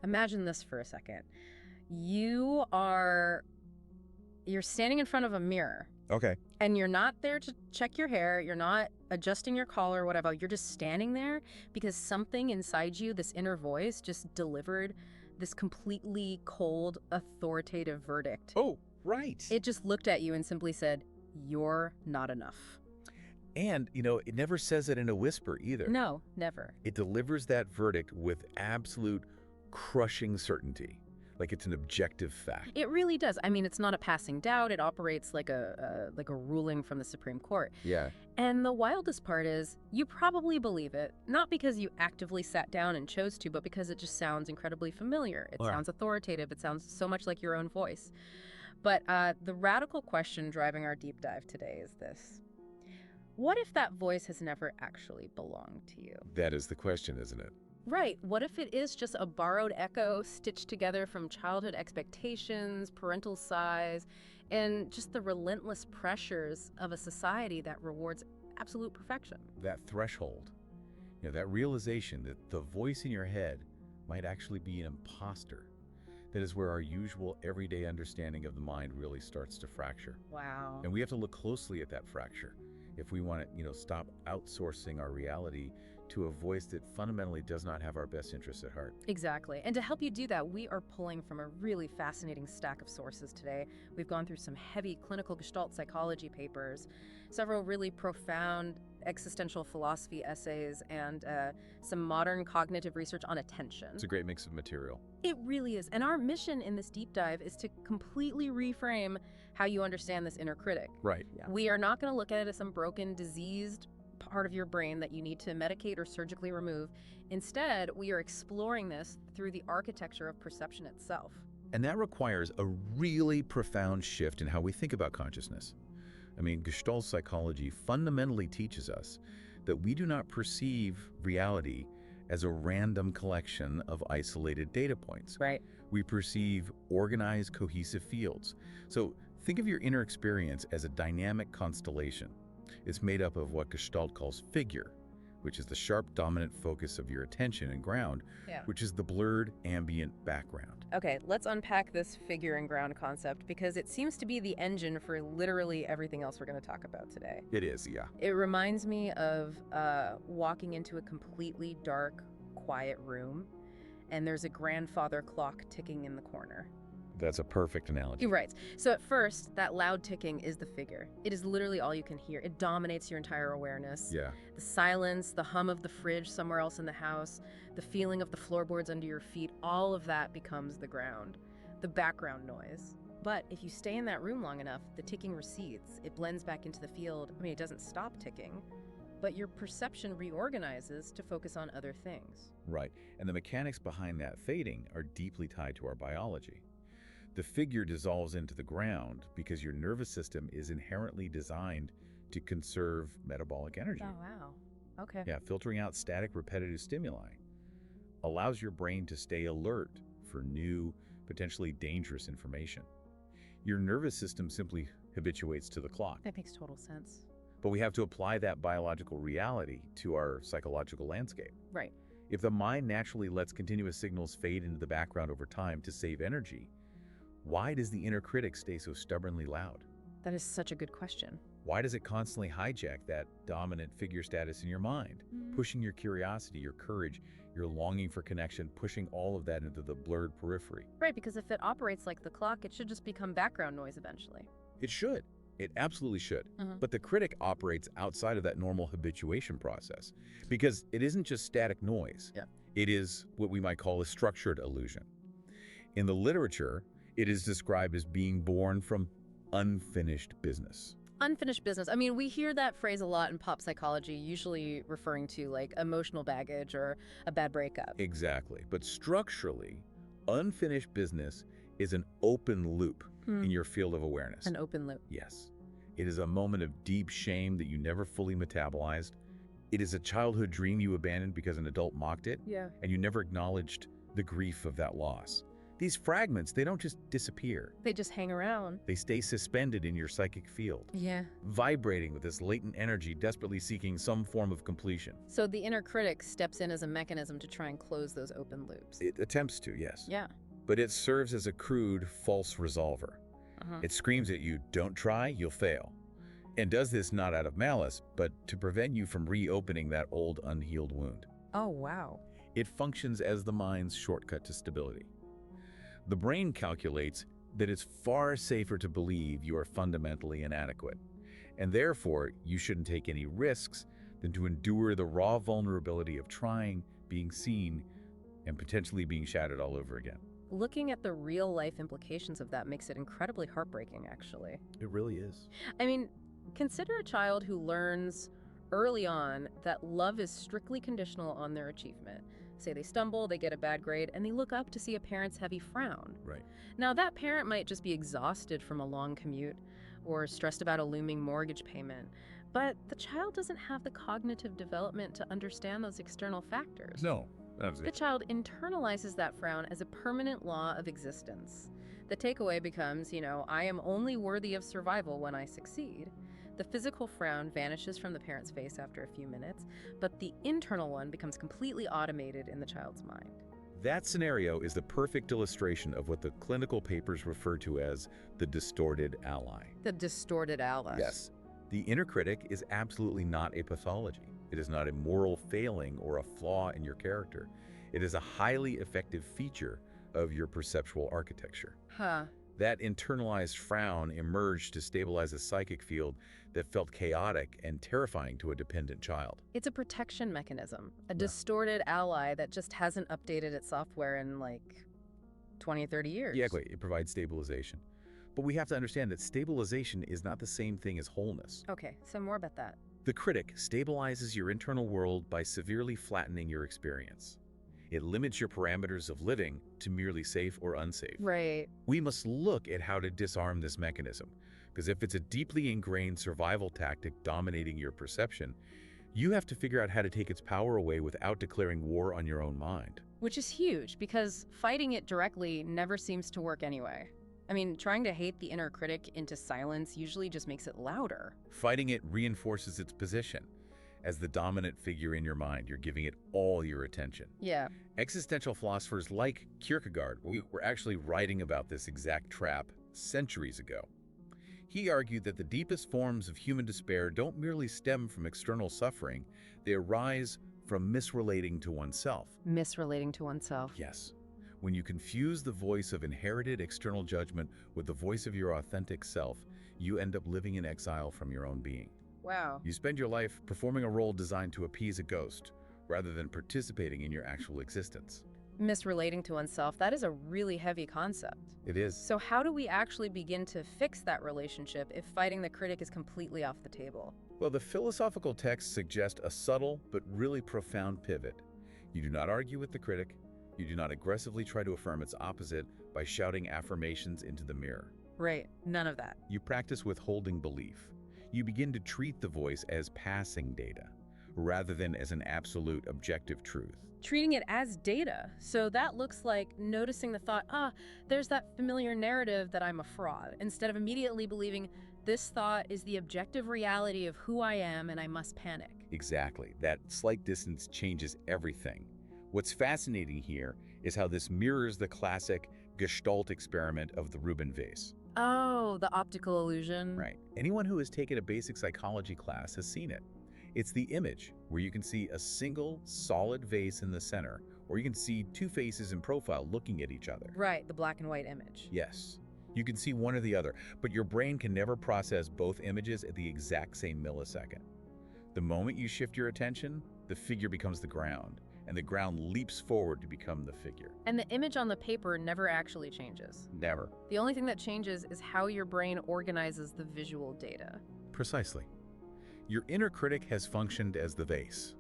Imagine this for a second. You're standing in front of a mirror. Okay. And you're not there to check your hair, you're not adjusting your collar or whatever, you're just standing there because something inside you, this inner voice, just delivered this completely cold, authoritative verdict. Oh, right. It just looked at you and simply said, "You're not enough." And, it never says it in a whisper either. No, never. It delivers that verdict with absolute crushing certainty. Like it's an objective fact. It really does. I mean, it's not a passing doubt. It operates like a ruling from the Supreme Court. Yeah. And the wildest part is you probably believe it, not because you actively sat down and chose to, but because it just sounds incredibly familiar. It sounds authoritative. It sounds so much like your own voice. But the radical question driving our deep dive today is this. What if that voice has never actually belonged to you? That is the question, isn't it? Right. What if it is just a borrowed echo stitched together from childhood expectations, parental sighs, and just the relentless pressures of a society that rewards absolute perfection? That threshold, that realization that the voice in your head might actually be an imposter. That is where our usual everyday understanding of the mind really starts to fracture. Wow. And we have to look closely at that fracture if we want to, stop outsourcing our reality to a voice that fundamentally does not have our best interests at heart. Exactly. And to help you do that, we are pulling from a really fascinating stack of sources today. We've gone through some heavy clinical Gestalt psychology papers, several really profound existential philosophy essays, and some modern cognitive research on attention. It's a great mix of material. It really is. And our mission in this deep dive is to completely reframe how you understand this inner critic. Right. Yeah. We are not going to look at it as some broken, diseased part of your brain that you need to medicate or surgically remove. Instead, we are exploring this through the architecture of perception itself. And that requires a really profound shift in how we think about consciousness. I mean, Gestalt psychology fundamentally teaches us that we do not perceive reality as a random collection of isolated data points. Right. We perceive organized, cohesive fields. So think of your inner experience as a dynamic constellation. It's made up of what Gestalt calls figure, which is the sharp, dominant focus of your attention, and ground, which is the blurred, ambient background. Okay, let's unpack this figure and ground concept because it seems to be the engine for literally everything else we're going to talk about today. It is, yeah. It reminds me of walking into a completely dark, quiet room, and there's a grandfather clock ticking in the corner. That's a perfect analogy. Right. So at first, that loud ticking is the figure. It is literally all you can hear. It dominates your entire awareness. Yeah. The silence, the hum of the fridge somewhere else in the house, the feeling of the floorboards under your feet, all of that becomes the ground, the background noise. But if you stay in that room long enough, the ticking recedes. It blends back into the field. I mean, it doesn't stop ticking, but your perception reorganizes to focus on other things. Right. And the mechanics behind that fading are deeply tied to our biology. The figure dissolves into the ground because your nervous system is inherently designed to conserve metabolic energy. Oh, wow. Okay. Yeah, filtering out static, repetitive stimuli allows your brain to stay alert for new, potentially dangerous information. Your nervous system simply habituates to the clock. That makes total sense. But we have to apply that biological reality to our psychological landscape. Right. If the mind naturally lets continuous signals fade into the background over time to save energy, why does the inner critic stay so stubbornly loud? That is such a good question. Why does it constantly hijack that dominant figure status in your mind, pushing your curiosity, your courage, your longing for connection, pushing all of that into the blurred periphery? Right, because if it operates like the clock, it should just become background noise eventually. It should. It absolutely should. But the critic operates outside of that normal habituation process because it isn't just static noise. Yeah. It is what we might call a structured illusion. In the literature, it is described as being born from unfinished business. Unfinished business. I mean, we hear that phrase a lot in pop psychology, usually referring to like emotional baggage or a bad breakup. Exactly. But structurally, unfinished business is an open loop in your field of awareness. An open loop. Yes. It is a moment of deep shame that you never fully metabolized. It is a childhood dream you abandoned because an adult mocked it. Yeah. And you never acknowledged the grief of that loss. These fragments, they don't just disappear. They just hang around. They stay suspended in your psychic field, Yeah. vibrating with this latent energy desperately seeking some form of completion. So the inner critic steps in as a mechanism to try and close those open loops. It attempts to, yes. Yeah. But it serves as a crude, false resolver. It screams at you, don't try, you'll fail. And does this not out of malice, but to prevent you from reopening that old unhealed wound. Oh, wow. It functions as the mind's shortcut to stability. The brain calculates that it's far safer to believe you are fundamentally inadequate, and therefore you shouldn't take any risks than to endure the raw vulnerability of trying, being seen, and potentially being shattered all over again. Looking at the real-life implications of that makes it incredibly heartbreaking, actually. It really is. I mean, consider a child who learns early on that love is strictly conditional on their achievement. Say they stumble, they get a bad grade, and they look up to see a parent's heavy frown. Right. Now, that parent might just be exhausted from a long commute or stressed about a looming mortgage payment, but the child doesn't have the cognitive development to understand those external factors. No, that's The it. child internalizes that frown as a permanent law of existence. The takeaway becomes, I am only worthy of survival when I succeed. The physical frown vanishes from the parent's face after a few minutes, but the internal one becomes completely automated in the child's mind. That scenario is the perfect illustration of what the clinical papers refer to as the distorted ally. The distorted ally. Yes, the inner critic is absolutely not a pathology. It is not a moral failing or a flaw in your character. It is a highly effective feature of your perceptual architecture. Huh. That internalized frown emerged to stabilize a psychic field that felt chaotic and terrifying to a dependent child. It's a protection mechanism, a distorted ally that just hasn't updated its software in 20, 30 years. Yeah, it provides stabilization. But we have to understand that stabilization is not the same thing as wholeness. Okay, so more about that. The critic stabilizes your internal world by severely flattening your experience. It limits your parameters of living to merely safe or unsafe. Right. We must look at how to disarm this mechanism, because if it's a deeply ingrained survival tactic dominating your perception, you have to figure out how to take its power away without declaring war on your own mind. Which is huge, because fighting it directly never seems to work anyway. I mean, trying to hate the inner critic into silence usually just makes it louder. Fighting it reinforces its position. As the dominant figure in your mind, you're giving it all your attention. Yeah. Existential philosophers like Kierkegaard were actually writing about this exact trap centuries ago. He argued that the deepest forms of human despair don't merely stem from external suffering, they arise from misrelating to oneself. Misrelating to oneself. Yes. When you confuse the voice of inherited external judgment with the voice of your authentic self, you end up living in exile from your own being. Wow. You spend your life performing a role designed to appease a ghost, rather than participating in your actual existence. Misrelating to oneself, that is a really heavy concept. It is. So how do we actually begin to fix that relationship if fighting the critic is completely off the table? Well, the philosophical texts suggest a subtle but really profound pivot. You do not argue with the critic. You do not aggressively try to affirm its opposite by shouting affirmations into the mirror. Right. None of that. You practice withholding belief. You begin to treat the voice as passing data, rather than as an absolute objective truth. Treating it as data. So that looks like noticing the thought, there's that familiar narrative that I'm a fraud, instead of immediately believing this thought is the objective reality of who I am and I must panic. Exactly. That slight distance changes everything. What's fascinating here is how this mirrors the classic Gestalt experiment of the Rubin vase. Oh, the optical illusion. Right. Anyone who has taken a basic psychology class has seen it. It's the image where you can see a single solid vase in the center, or you can see two faces in profile looking at each other. Right, the black and white image. Yes. You can see one or the other, but your brain can never process both images at the exact same millisecond. The moment you shift your attention, the figure becomes the ground, and the ground leaps forward to become the figure. And the image on the paper never actually changes. Never. The only thing that changes is how your brain organizes the visual data. Precisely. Your inner critic has functioned as the vase.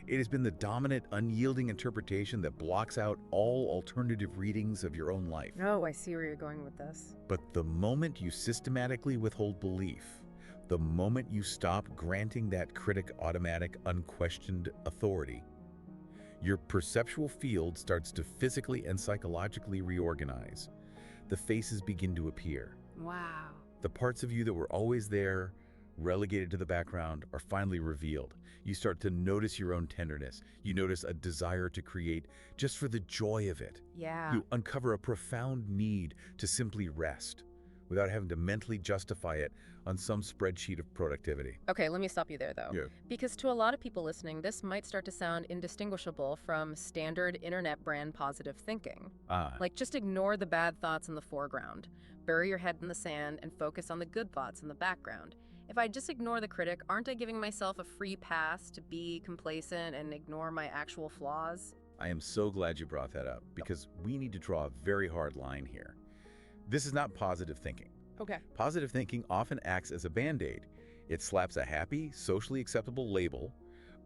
It has been the dominant, unyielding interpretation that blocks out all alternative readings of your own life. Oh, I see where you're going with this. But the moment you systematically withhold belief, the moment you stop granting that critic automatic, unquestioned authority, Your perceptual field starts to physically and psychologically reorganize. The faces begin to appear. Wow. The parts of you that were always there, relegated to the background, are finally revealed. You start to notice your own tenderness. You notice a desire to create just for the joy of it. Yeah. You uncover a profound need to simply rest without having to mentally justify it on some spreadsheet of productivity. Okay, let me stop you there, though. Yeah. Because to a lot of people listening, this might start to sound indistinguishable from standard internet brand positive thinking. Like, just ignore the bad thoughts in the foreground, bury your head in the sand, and focus on the good thoughts in the background. If I just ignore the critic, aren't I giving myself a free pass to be complacent and ignore my actual flaws? I am so glad you brought that up, because we need to draw a very hard line here. This is not positive thinking. Okay. Positive thinking often acts as a band-aid. It slaps a happy, socially acceptable label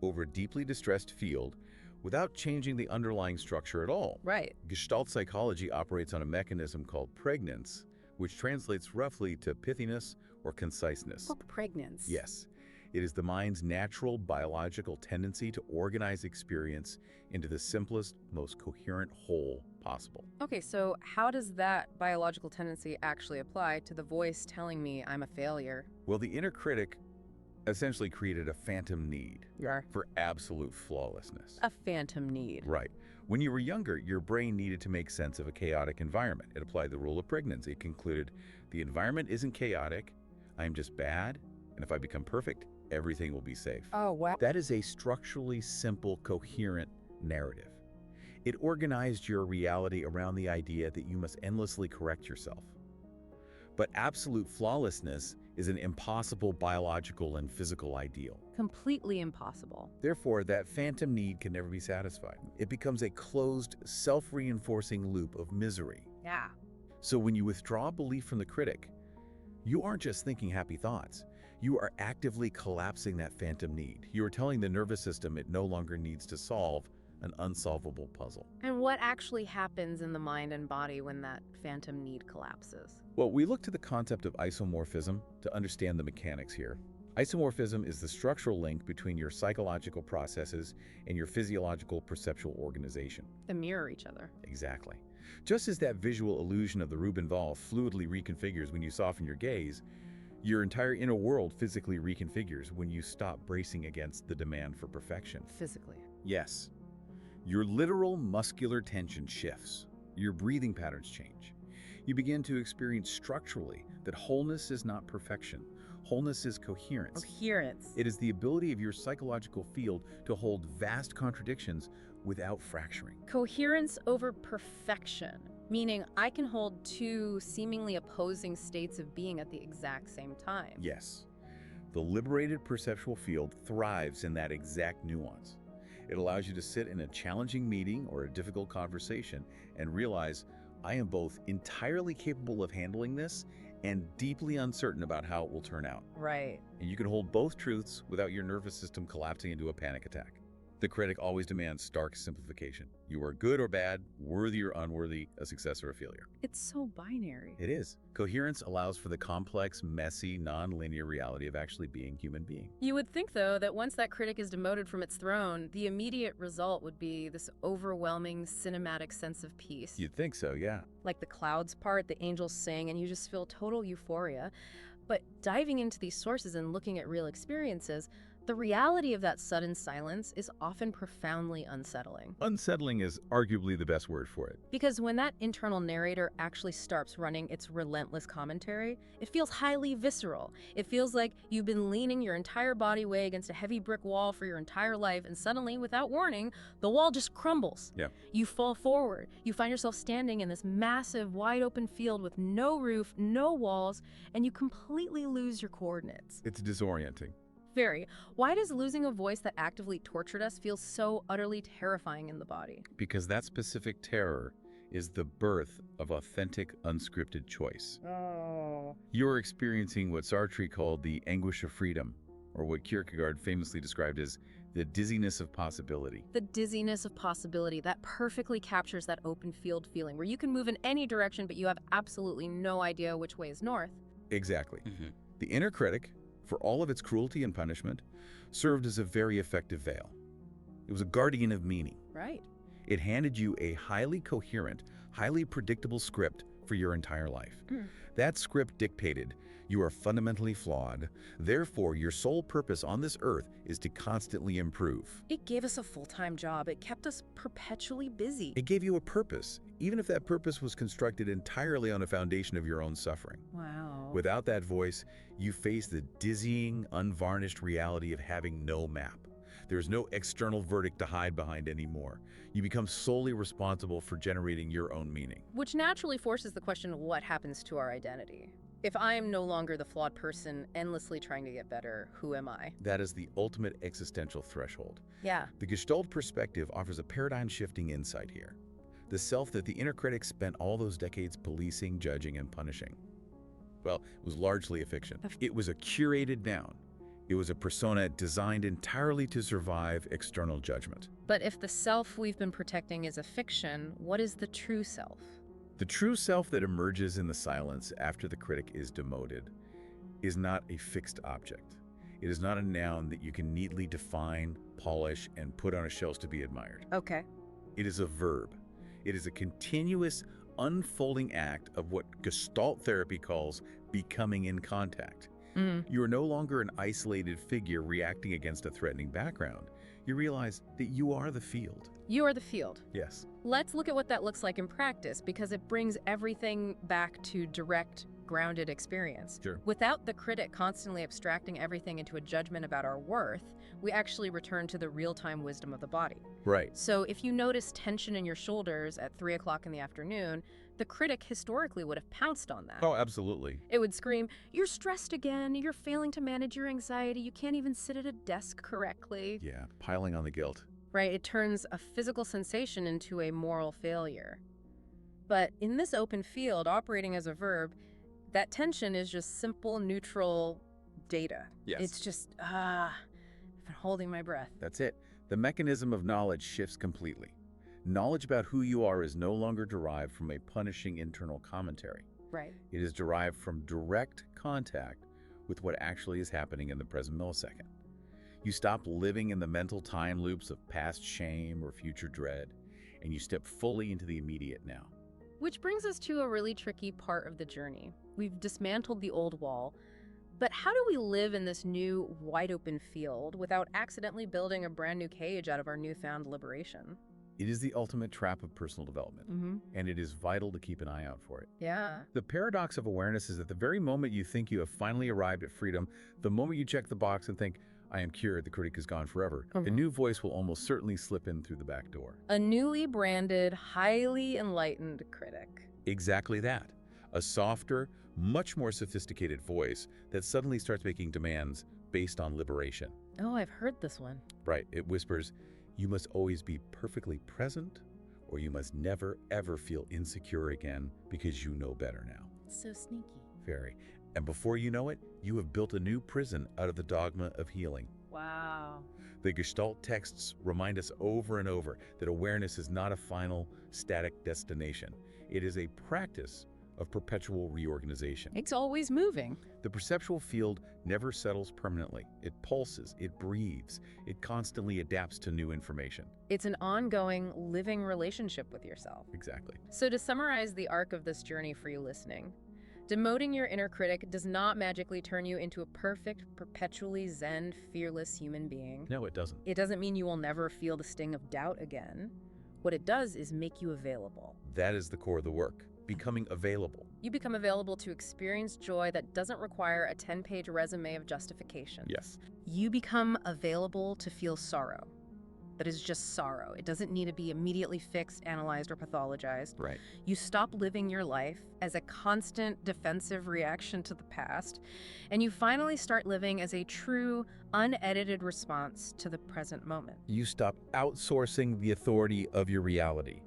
over a deeply distressed field without changing the underlying structure at all. Right. Gestalt psychology operates on a mechanism called pregnance, which translates roughly to pithiness or conciseness. Pregnance. Yes. It is the mind's natural biological tendency to organize experience into the simplest, most coherent whole possible. Okay, so how does that biological tendency actually apply to the voice telling me I'm a failure? Well, the inner critic essentially created a phantom need for absolute flawlessness. A phantom need. Right. When you were younger, your brain needed to make sense of a chaotic environment. It applied the rule of pregnancy. It concluded, the environment isn't chaotic, I am just bad, and if I become perfect, everything will be safe. Oh, wow. That is a structurally simple, coherent narrative. It organized your reality around the idea that you must endlessly correct yourself. But absolute flawlessness is an impossible biological and physical ideal. Completely impossible. Therefore, that phantom need can never be satisfied. It becomes a closed, self-reinforcing loop of misery. Yeah. So when you withdraw belief from the critic, you aren't just thinking happy thoughts. You are actively collapsing that phantom need. You are telling the nervous system it no longer needs to solve an unsolvable puzzle. And what actually happens in the mind and body when that phantom need collapses? Well, we look to the concept of isomorphism to understand the mechanics here. Isomorphism is the structural link between your psychological processes and your physiological perceptual organization. They mirror each other. Exactly. Just as that visual illusion of the Rubin ball fluidly reconfigures when you soften your gaze, your entire inner world physically reconfigures when you stop bracing against the demand for perfection. Physically. Yes. Your literal muscular tension shifts. Your breathing patterns change. You begin to experience structurally that wholeness is not perfection. Wholeness is coherence. Coherence. It is the ability of your psychological field to hold vast contradictions without fracturing. Coherence over perfection, meaning I can hold two seemingly opposing states of being at the exact same time. Yes. The liberated perceptual field thrives in that exact nuance. It allows you to sit in a challenging meeting or a difficult conversation and realize, I am both entirely capable of handling this and deeply uncertain about how it will turn out. Right. And you can hold both truths without your nervous system collapsing into a panic attack. The critic always demands stark simplification. You are good or bad, worthy or unworthy, a success or a failure. It's so binary. It is. Coherence allows for the complex, messy, non-linear reality of actually being human being. You would think, though, that once that critic is demoted from its throne, the immediate result would be this overwhelming cinematic sense of peace. You'd think so, yeah. Like the clouds part, the angels sing, and you just feel total euphoria. But diving into these sources and looking at real experiences, the reality of that sudden silence is often profoundly unsettling. Unsettling is arguably the best word for it. Because when that internal narrator actually starts running its relentless commentary, it feels highly visceral. It feels like you've been leaning your entire body weight against a heavy brick wall for your entire life, and suddenly, without warning, the wall just crumbles. Yeah. You fall forward. You find yourself standing in this massive, wide open field with no roof, no walls, and you completely lose your coordinates. It's disorienting. Very. Why does losing a voice that actively tortured us feel so utterly terrifying in the body? Because that specific terror is the birth of authentic, unscripted choice. Oh. You're experiencing what Sartre called the anguish of freedom, or what Kierkegaard famously described as the dizziness of possibility. The dizziness of possibility, that perfectly captures that open field feeling where you can move in any direction, but you have absolutely no idea which way is north. Exactly. The inner critic, for all of its cruelty and punishment, served as a very effective veil. It was a guardian of meaning. Right. It handed you a highly coherent, highly predictable script for your entire life. That script dictated, you are fundamentally flawed, therefore your sole purpose on this earth is to constantly improve. It gave us a full-time job. It kept us perpetually busy. It gave you a purpose, even if that purpose was constructed entirely on a foundation of your own suffering. Wow. Without that voice, you face the dizzying, unvarnished reality of having no map. There's no external verdict to hide behind anymore. You become solely responsible for generating your own meaning. Which naturally forces the question, what happens to our identity? If I am no longer the flawed person endlessly trying to get better, who am I? That is the ultimate existential threshold. Yeah. The Gestalt perspective offers a paradigm-shifting insight here. The self that the inner critic spent all those decades policing, judging, and punishing. Well, it was largely a fiction. It was a curated noun. It was a persona designed entirely to survive external judgment. But if the self we've been protecting is a fiction, what is the true self? The true self that emerges in the silence after the critic is demoted is not a fixed object. It is not a noun that you can neatly define, polish, and put on a shelf to be admired. Okay. It is a verb. It is a continuous, unfolding act of what Gestalt therapy calls becoming in contact. You are no longer an isolated figure reacting against a threatening background. You realize that you are the field. You are the field. Yes. Let's look at what that looks like in practice, because it brings everything back to direct, grounded experience. Sure. Without the critic constantly abstracting everything into a judgment about our worth, we actually return to the real-time wisdom of the body. Right. So if you notice tension in your shoulders at 3 o'clock in the afternoon, the critic historically would have pounced on that. Oh, absolutely. It would scream, "You're stressed again, you're failing to manage your anxiety, you can't even sit at a desk correctly." Yeah, piling on the guilt. Right? It turns a physical sensation into a moral failure. But in this open field, operating as a verb, that tension is just simple, neutral data. Yes. It's just, I've been holding my breath. That's it. The mechanism of knowledge shifts completely. Knowledge about who you are is no longer derived from a punishing internal commentary. Right. It is derived from direct contact with what actually is happening in the present millisecond. You stop living in the mental time loops of past shame or future dread, and you step fully into the immediate now. Which brings us to a really tricky part of the journey. We've dismantled the old wall, but how do we live in this new, wide-open field without accidentally building a brand new cage out of our newfound liberation? It is the ultimate trap of personal development, and it is vital to keep an eye out for it. Yeah. The paradox of awareness is that the very moment you think you have finally arrived at freedom, the moment you check the box and think, "I am cured, the critic is gone forever," a new voice will almost certainly slip in through the back door. A newly branded, highly enlightened critic. Exactly that. A softer, much more sophisticated voice that suddenly starts making demands based on liberation. Oh, I've heard this one. Right, it whispers, "You must always be perfectly present, or you must never, ever feel insecure again because you know better now." It's so sneaky. Very. And before you know it, you have built a new prison out of the dogma of healing. Wow. The Gestalt texts remind us over and over that awareness is not a final, static destination. It is a practice of perpetual reorganization. It's always moving. The perceptual field never settles permanently. It pulses, it breathes, it constantly adapts to new information. It's an ongoing, living relationship with yourself. Exactly. So to summarize the arc of this journey for you listening, demoting your inner critic does not magically turn you into a perfect, perpetually zen, fearless human being. No, it doesn't. It doesn't mean you will never feel the sting of doubt again. What it does is make you available. That is the core of the work. Becoming available. You become available to experience joy that doesn't require a 10-page resume of justification. Yes. You become available to feel sorrow. That is just sorrow. It doesn't need to be immediately fixed, analyzed, or pathologized. Right. You stop living your life as a constant defensive reaction to the past, and you finally start living as a true, unedited response to the present moment. You stop outsourcing the authority of your reality.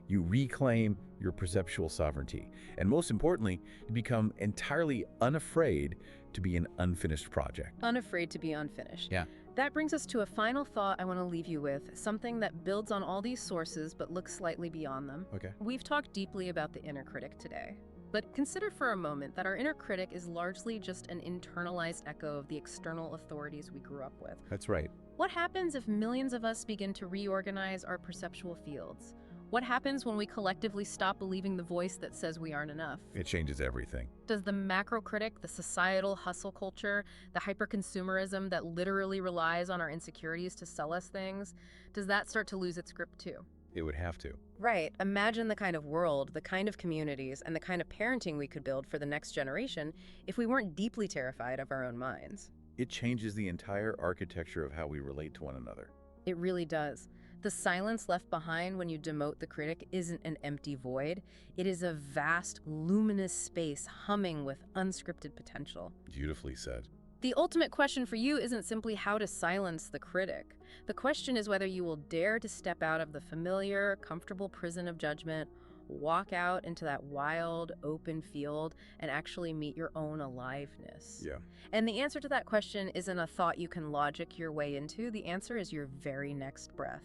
You reclaim your perceptual sovereignty. And most importantly, you become entirely unafraid to be an unfinished project. Unafraid to be unfinished. Yeah. That brings us to a final thought I want to leave you with, something that builds on all these sources but looks slightly beyond them. Okay. We've talked deeply about the inner critic today. But consider for a moment that our inner critic is largely just an internalized echo of the external authorities we grew up with. That's right. What happens if millions of us begin to reorganize our perceptual fields? What happens when we collectively stop believing the voice that says we aren't enough? It changes everything. Does the macro critic, the societal hustle culture, the hyper-consumerism that literally relies on our insecurities to sell us things, does that start to lose its grip too? It would have to. Right. Imagine the kind of world, the kind of communities, and the kind of parenting we could build for the next generation if we weren't deeply terrified of our own minds. It changes the entire architecture of how we relate to one another. It really does. The silence left behind when you demote the critic isn't an empty void. It is a vast, luminous space humming with unscripted potential. Beautifully said. The ultimate question for you isn't simply how to silence the critic. The question is whether you will dare to step out of the familiar, comfortable prison of judgment, walk out into that wild, open field, and actually meet your own aliveness. Yeah. And the answer to that question isn't a thought you can logic your way into. The answer is your very next breath.